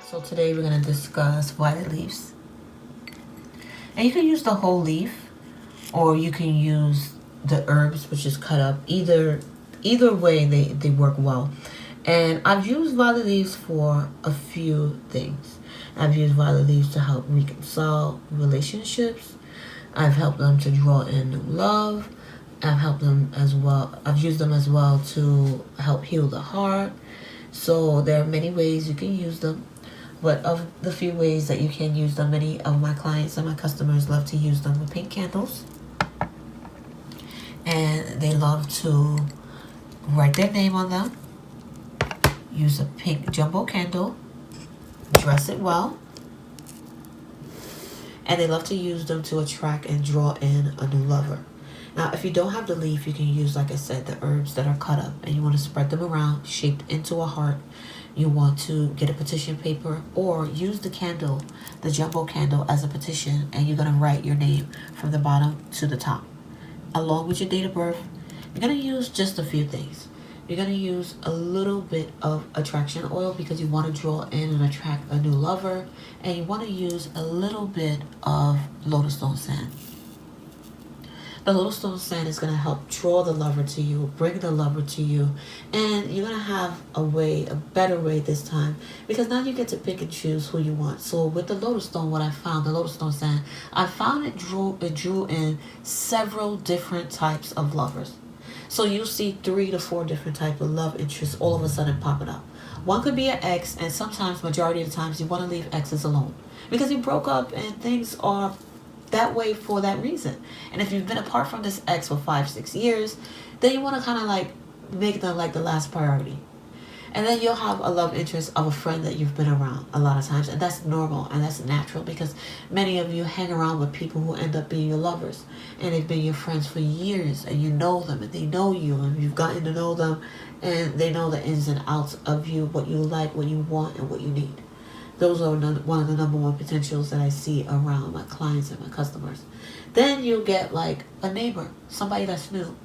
So today we're going to discuss violet leaves. And you can use the whole leaf or you can use the herbs which is cut up. Either way they work well. And I've used violet leaves for a few things. I've used violet leaves to help reconcile relationships. I've helped them to draw in new love. I've used them as well to help heal the heart. So there are many ways you can use them. But of the few ways that you can use them, many of my clients and my customers love to use them with pink candles. And they love to write their name on them. Use a pink jumbo candle. Dress it well. And they love to use them to attract and draw in a new lover. Now, if you don't have the leaf, you can use, like I said, the herbs that are cut up. And you want to spread them around, shaped into a heart. You want to get a petition paper or use the candle, the jumbo candle, as a petition. And you're going to write your name from the bottom to the top. Along with your date of birth, you're going to use just a few things. You're going to use a little bit of attraction oil because you want to draw in and attract a new lover. And you want to use a little bit of lotus stone sand. The lotus stone sand is going to help draw the lover to you, bring the lover to you, and you're going to have a better way this time, because now you get to pick and choose who you want. So with the lotus stone, what I found, the lotus stone sand, I found it drew in several different types of lovers. So you see 3 to 4 different types of love interests all of a sudden popping up. One could be an ex, and sometimes, majority of the times, you want to leave exes alone because you broke up and things are that way for that reason. And if you've been apart from this ex for 5-6 years, then you want to kind of like make them like the last priority. And then you'll have a love interest of a friend that you've been around a lot of times, and that's normal and that's natural because many of you hang around with people who end up being your lovers, and they've been your friends for years, and you know them and they know you, and you've gotten to know them, and they know the ins and outs of you, what you like, what you want, and what you need. Those are one of the number one potentials that I see around my clients and my customers. Then you'll get like a neighbor, somebody that's new,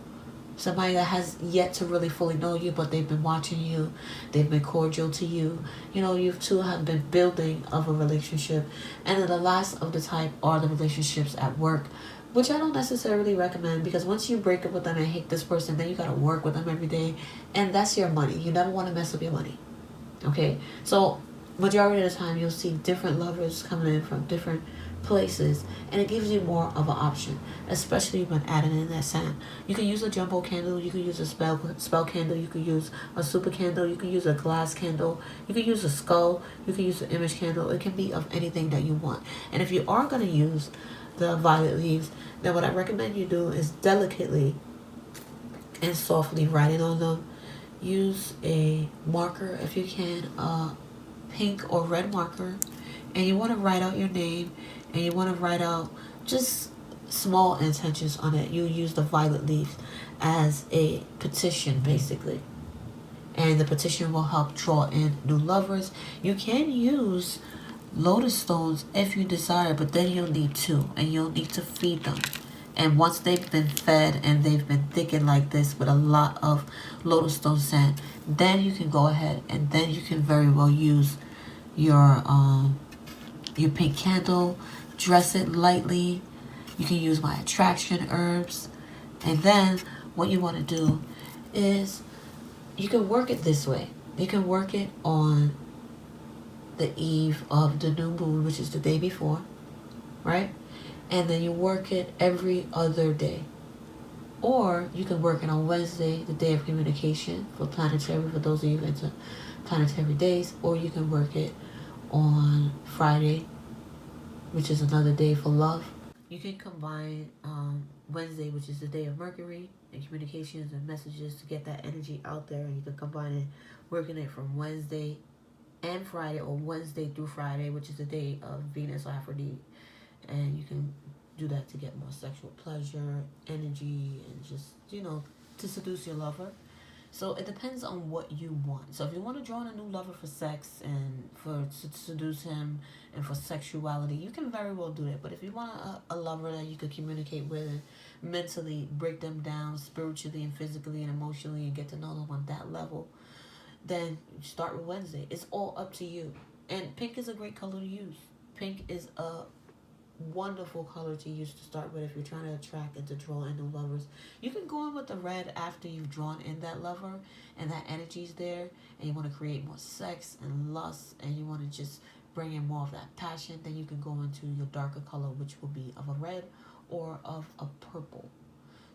somebody that has yet to really fully know you, but they've been watching you, they've been cordial to you. You know, you two have been building of a relationship. And then the last of the type are the relationships at work, which I don't necessarily recommend, because once you break up with them and hate this person, then you got to work with them every day, and that's your money. You never want to mess up your money. Okay, so majority of the time you'll see different lovers coming in from different places, and it gives you more of an option, especially when adding in that sand. You can use a jumbo candle, you can use a spell candle, you can use a super candle, you can use a glass candle, you can use a skull, you can use an image candle. It can be of anything that you want. And if you are going to use the violet leaves, then what I recommend you do is delicately and softly writing on them. Use a marker if you can, pink or red marker, and you want to write out your name, and you want to write out just small intentions on it. You use the violet leaf as a petition basically, and the petition will help draw in new lovers. You can use lotus stones if you desire, but then you'll need 2, and you'll need to feed them. And once they've been fed and they've been thickened like this with a lot of lotus stone sand, then you can go ahead and then you can very well use your pink candle, dress it lightly. You can use my attraction herbs. And then what you want to do is you can work it this way. You can work it on the eve of the new moon, which is the day before, right? And then you work it every other day. Or you can work it on Wednesday, the day of communication, for planetary, for those of you into planetary days. Or you can work it on Friday, which is another day for love. You can combine Wednesday, which is the day of Mercury, and communications and messages to get that energy out there. And you can combine it, working it from Wednesday and Friday, or Wednesday through Friday, which is the day of Venus or Aphrodite. And you can do that to get more sexual pleasure, energy, and just, to seduce your lover. So it depends on what you want. So if you want to draw in a new lover for sex and to seduce him and for sexuality, you can very well do that. But if you want a lover that you could communicate with and mentally break them down spiritually and physically and emotionally and get to know them on that level, then start with Wednesday. It's all up to you. And pink is a great color to use. Pink is a wonderful color to use to start with if you're trying to attract and to draw in new lovers. You can go in with the red after you've drawn in that lover and that energy's there, and you want to create more sex and lust, and you want to just bring in more of that passion. Then you can go into your darker color, which will be of a red or of a purple.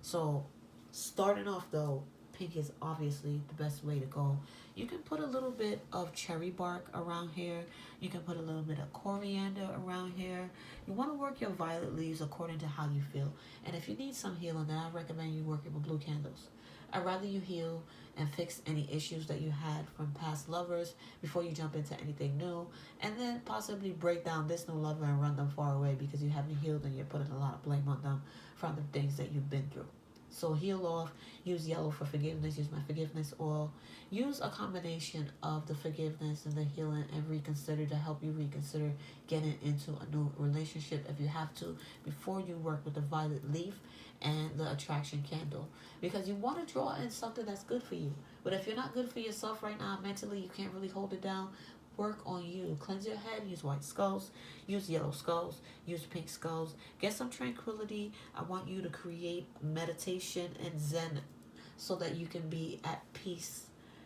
So starting off though, pink is obviously the best way to go. You can put a little bit of cherry bark around here. You can put a little bit of coriander around here. You want to work your violet leaves according to how you feel. And if you need some healing, then I recommend you working with blue candles. I'd rather you heal and fix any issues that you had from past lovers before you jump into anything new, and then possibly break down this new lover and run them far away because you haven't healed and you're putting a lot of blame on them from the things that you've been through. So heal off, use yellow for forgiveness, use my forgiveness oil. Use a combination of the forgiveness and the healing and reconsider to help you reconsider getting into a new relationship if you have to before you work with the violet leaf and the attraction candle. Because you want to draw in something that's good for you. But if you're not good for yourself right now mentally, you can't really hold it down. Work on you. Cleanse your head. Use white skulls. Use yellow skulls. Use pink skulls. Get some tranquility. I want you to create meditation and zen so that you can be at peace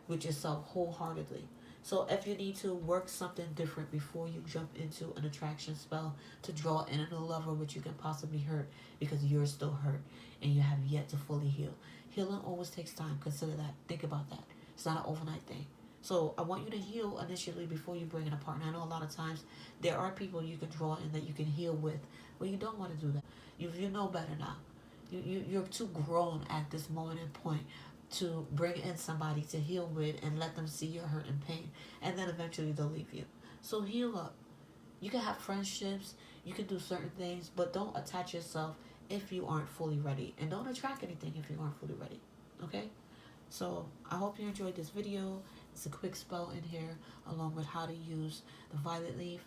with yourself wholeheartedly. So if you need to work something different before you jump into an attraction spell to draw in a new lover which you can possibly hurt because you're still hurt and you have yet to fully heal. Healing always takes time. Consider that. Think about that. It's not an overnight thing. So I want you to heal initially before you bring in a partner. I know a lot of times there are people you can draw in that you can heal with, but you don't want to do that. You know better now. You're too grown at this moment and point to bring in somebody to heal with and let them see your hurt and pain, and then eventually they'll leave you. So heal up. You can have friendships, you can do certain things, but don't attach yourself if you aren't fully ready, and don't attract anything if you aren't fully ready. Okay? So I hope you enjoyed this video. It's a quick spell in here along with how to use the violet leaf,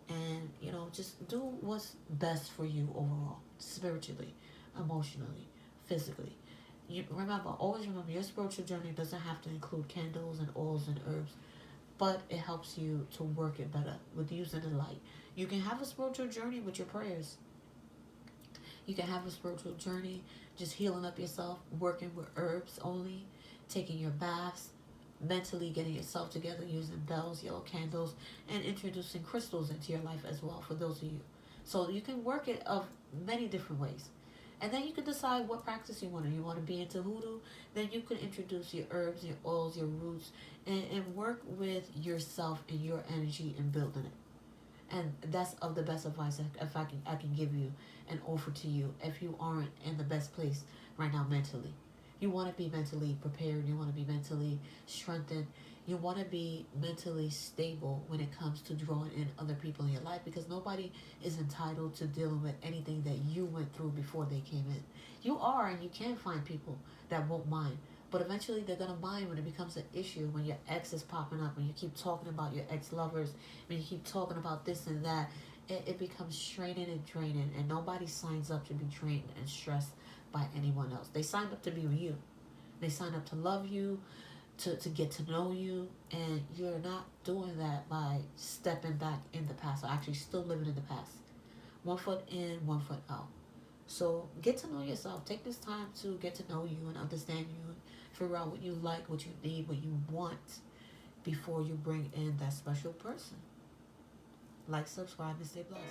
and just do what's best for you overall, spiritually, emotionally, physically. Always remember, your spiritual journey doesn't have to include candles and oils and herbs, but it helps you to work it better with using the light. You can have a spiritual journey with your prayers. You can have a spiritual journey just healing up yourself, working with herbs only, taking your baths, mentally getting yourself together using bells, yellow candles, and introducing crystals into your life as well for those of you. So you can work it of many different ways. And then you can decide what practice you want. You want to be into hoodoo, then you can introduce your herbs, your oils, your roots, and work with yourself and your energy and building it. And that's of the best advice I can give you and offer to you if you aren't in the best place right now mentally. You want to be mentally prepared. You want to be mentally strengthened. You want to be mentally stable when it comes to drawing in other people in your life, because nobody is entitled to dealing with anything that you went through before they came in. You are, and you can find people that won't mind. But eventually they're going to mind when it becomes an issue, when your ex is popping up, when you keep talking about your ex-lovers, when you keep talking about this and that. It becomes straining and draining, and nobody signs up to be drained and stressed by anyone else. They signed up to be with you. They signed up to love you, to get to know you, and you're not doing that by stepping back in the past, or actually still living in the past. 1 foot in, 1 foot out. So get to know yourself. Take this time to get to know you and understand you, and figure out what you like, what you need, what you want before you bring in that special person. Like, subscribe, and stay blessed.